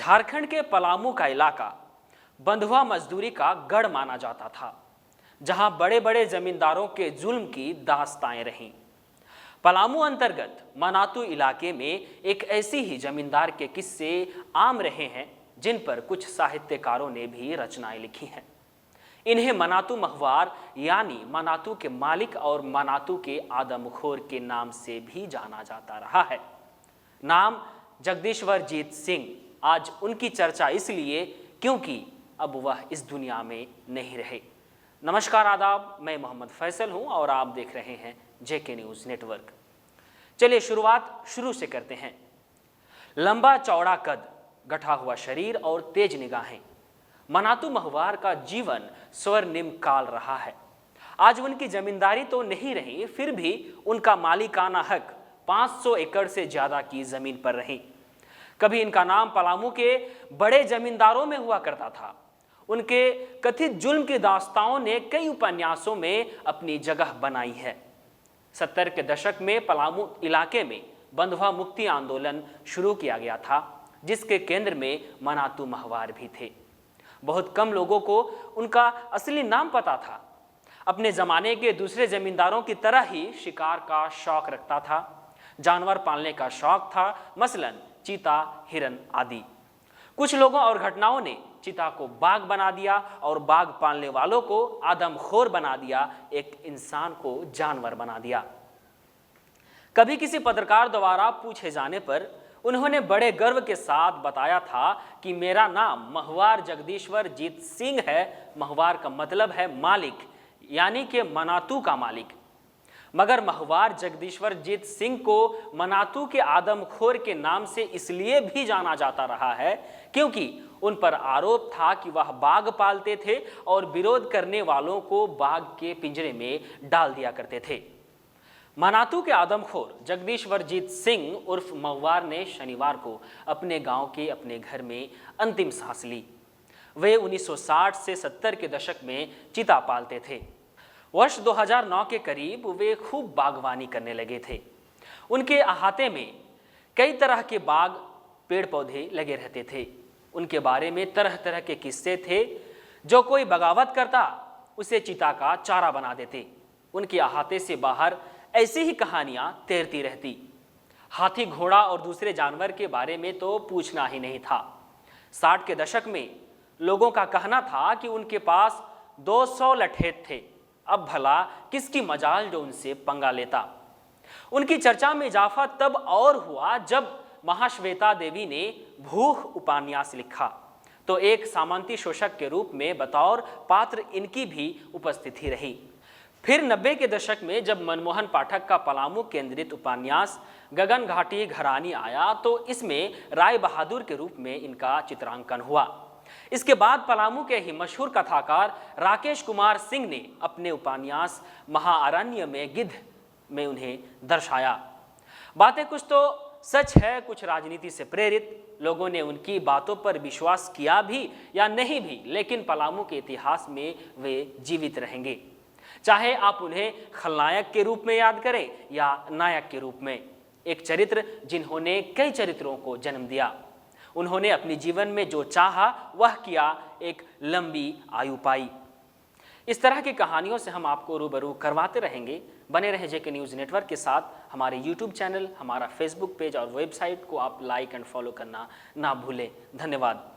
झारखंड के पलामू का इलाका बंधुआ मजदूरी का गढ़ माना जाता था, जहां बड़े बड़े जमींदारों के जुल्म की दास्ताएं रहीं। पलामू अंतर्गत मनातू इलाके में एक ऐसी ही जमींदार के किस्से आम रहे हैं जिन पर कुछ साहित्यकारों ने भी रचनाएं लिखी हैं। इन्हें मनातू महवार यानी मनातू के मालिक और मनातू के आदमखोर के नाम से भी जाना जाता रहा है। नाम जगदीश्वर जीत सिंह। आज उनकी चर्चा इसलिए क्योंकि अब वह इस दुनिया में नहीं रहे। नमस्कार, आदाब, मैं मोहम्मद फैसल हूं और आप देख रहे हैं जेके न्यूज नेटवर्क। चलिए शुरुआत शुरू से करते हैं। लंबा चौड़ा कद, गठा हुआ शरीर और तेज निगाहें, मनातू महवार का जीवन स्वर्णिम काल रहा है। आज उनकी जमींदारी तो नहीं रही, फिर भी उनका मालिकाना हक 500 एकड़ से ज्यादा की जमीन पर रही। कभी इनका नाम पलामू के बड़े जमींदारों में हुआ करता था। उनके कथित जुल्म की दास्तानों ने कई उपन्यासों में अपनी जगह बनाई है। 70 के दशक में पलामू इलाके में बंधुआ मुक्ति आंदोलन शुरू किया गया था, जिसके केंद्र में मनातू महवार भी थे। बहुत कम लोगों को उनका असली नाम पता था। अपने जमाने के दूसरे जमींदारों की तरह ही शिकार का शौक रखता था, जानवर पालने का शौक था, मसलन चीता, हिरन आदि। कुछ लोगों और घटनाओं ने चीता को बाघ बना दिया और बाघ पालने वालों को आदमखोर बना दिया, एक इंसान को जानवर बना दिया। कभी किसी पत्रकार द्वारा पूछे जाने पर उन्होंने बड़े गर्व के साथ बताया था कि मेरा नाम महवार जगदीश्वर जीत सिंह है। महवार का मतलब है मालिक, यानी कि मनातू का मालिक। मगर महवार जगदीश्वर जीत सिंह को मनातू के आदमखोर के नाम से इसलिए भी जाना जाता रहा है क्योंकि उन पर आरोप था कि वह बाघ पालते थे और विरोध करने वालों को बाघ के पिंजरे में डाल दिया करते थे। मनातू के आदमखोर जगदीश्वर जीत सिंह उर्फ महवार ने शनिवार को अपने गांव के अपने घर में अंतिम सांस ली। वे 1960 से 70 के दशक में चीता पालते थे। वर्ष 2009 के करीब वे खूब बागवानी करने लगे थे। उनके अहाते में कई तरह के बाग, पेड़ पौधे लगे रहते थे। उनके बारे में तरह तरह के किस्से थे। जो कोई बगावत करता उसे चीता का चारा बना देते। उनके अहाते से बाहर ऐसी ही कहानियां तैरती रहती। हाथी, घोड़ा और दूसरे जानवर के बारे में तो पूछना ही नहीं था। 60 के दशक में लोगों का कहना था कि उनके पास 200 लठेत थे। अब भला किसकी मजाल जो उनसे पंगा लेता। उनकी चर्चा में इजाफा तब और हुआ जब महाश्वेता देवी ने भूख उपन्यास लिखा तो एक सामंती शोषक के रूप में बतौर पात्र इनकी भी उपस्थिति रही। फिर 90 के दशक में जब मनमोहन पाठक का पलामू केंद्रित उपन्यास गगन घाटी घरानी आया तो इसमें राय बहादुर के रूप में इनका चित्रांकन हुआ। इसके बाद पलामू के ही मशहूर कथाकार राकेश कुमार सिंह ने अपने उपन्यास महाअरण्य में गिद्ध में उन्हें दर्शाया। बातें कुछ तो सच है, कुछ राजनीति से प्रेरित। लोगों ने उनकी बातों पर विश्वास किया भी या नहीं भी, लेकिन पलामू के इतिहास में वे जीवित रहेंगे। चाहे आप उन्हें खलनायक के रूप में याद करें या नायक के रूप में। एक चरित्र जिन्होंने कई चरित्रों को जन्म दिया। उन्होंने अपने जीवन में जो चाहा वह किया, एक लंबी आयु पाई। इस तरह की कहानियों से हम आपको रूबरू करवाते रहेंगे। बने रहें जेके न्यूज़ नेटवर्क के साथ। हमारे यूट्यूब चैनल, हमारा फेसबुक पेज और वेबसाइट को आप लाइक एंड फॉलो करना ना भूलें। धन्यवाद।